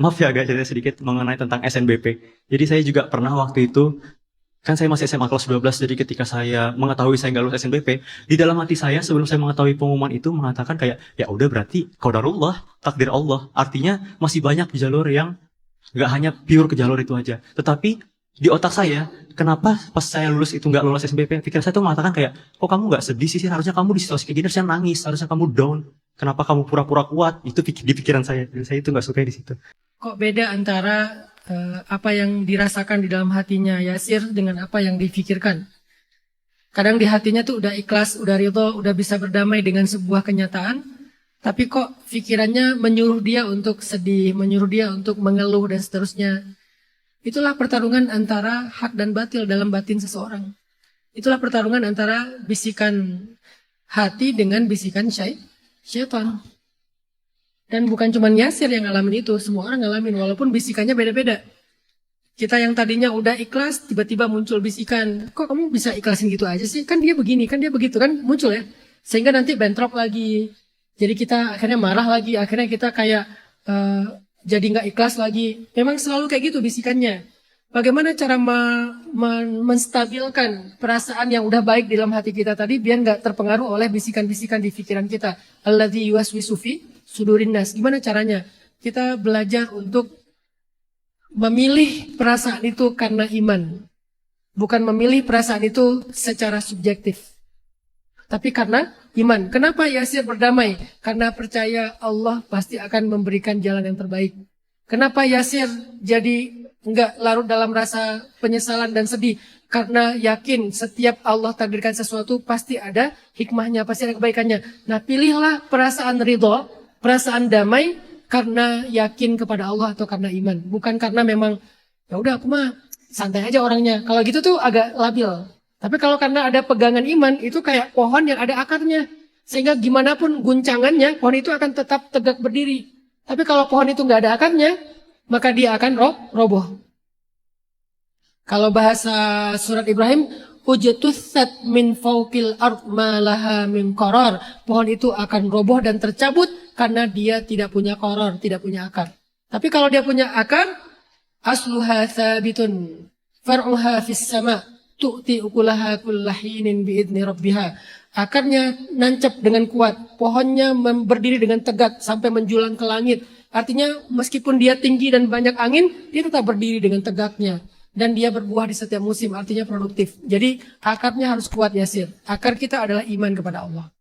Maaf ya agak cerita sedikit mengenai tentang SNBP. Jadi saya juga pernah waktu itu, kan saya masih SMA kelas 12, jadi ketika saya mengetahui saya nggak lulus SNBP, di dalam hati saya sebelum saya mengetahui pengumuman itu mengatakan kayak, ya udah berarti qadarullah, takdir Allah. Artinya masih banyak jalur yang nggak hanya pure ke jalur itu aja. Tetapi di otak saya, kenapa pas saya lulus itu nggak lulus SNBP, pikiran saya tuh mengatakan kayak, kok kamu nggak sedih sih? Harusnya kamu di situasi kayak gini harusnya nangis, harusnya kamu down. Kenapa kamu pura-pura kuat? Itu di pikiran saya. Dan saya itu nggak suka di situ. Kok beda antara apa yang dirasakan di dalam hatinya Yasir dengan apa yang difikirkan? Kadang di hatinya tuh udah ikhlas, udah ridho, udah bisa berdamai dengan sebuah kenyataan, tapi kok pikirannya menyuruh dia untuk sedih, menyuruh dia untuk mengeluh dan seterusnya. Itulah pertarungan antara hak dan batil dalam batin seseorang. Itulah pertarungan antara bisikan hati dengan bisikan syaitan. Dan bukan cuma Yasir yang ngalamin itu, semua orang ngalamin walaupun bisikannya beda-beda. Kita yang tadinya udah ikhlas, tiba-tiba muncul bisikan, kok kamu bisa ikhlasin gitu aja sih? Kan dia begini, kan dia begitu, kan muncul ya. Sehingga nanti bentrok lagi. Jadi kita akhirnya marah lagi, akhirnya kita kayak jadi nggak ikhlas lagi. Memang selalu kayak gitu bisikannya. Bagaimana cara menstabilkan perasaan yang udah baik di dalam hati kita tadi biar nggak terpengaruh oleh bisikan-bisikan di pikiran kita. Alladzi yuwaswisu fi sudurin nas. Gimana caranya? Kita belajar untuk memilih perasaan itu karena iman. Bukan memilih perasaan itu secara subjektif. Tapi karena iman. Kenapa Yasir berdamai? Karena percaya Allah pasti akan memberikan jalan yang terbaik. Kenapa Yasir jadi enggak larut dalam rasa penyesalan dan sedih? Karena yakin setiap Allah takdirkan sesuatu pasti ada hikmahnya, pasti ada kebaikannya. Nah, pilihlah perasaan ridho, perasaan damai karena yakin kepada Allah atau karena iman. Bukan karena memang ya udah aku mah santai aja orangnya. Kalau gitu tuh agak labil. Tapi kalau karena ada pegangan iman itu kayak pohon yang ada akarnya. Sehingga gimana pun guncangannya pohon itu akan tetap tegak berdiri. Tapi kalau pohon itu nggak ada akarnya, maka dia akan roboh. Kalau bahasa surat Ibrahim, ujtussat min fawqil ard ma laha min qarar. Pohon itu akan roboh dan tercabut karena dia tidak punya qarar, tidak punya akar. Tapi kalau dia punya akar, asluha thabitun, far'uha fis sama, tu'ti ukulaha kullahinin biidni rabbiha. Akarnya nancap dengan kuat, pohonnya berdiri dengan tegak sampai menjulang ke langit. Artinya meskipun dia tinggi dan banyak angin, dia tetap berdiri dengan tegaknya. Dan dia berbuah di setiap musim, artinya produktif. Jadi akarnya harus kuat Yasir. Akar kita adalah iman kepada Allah.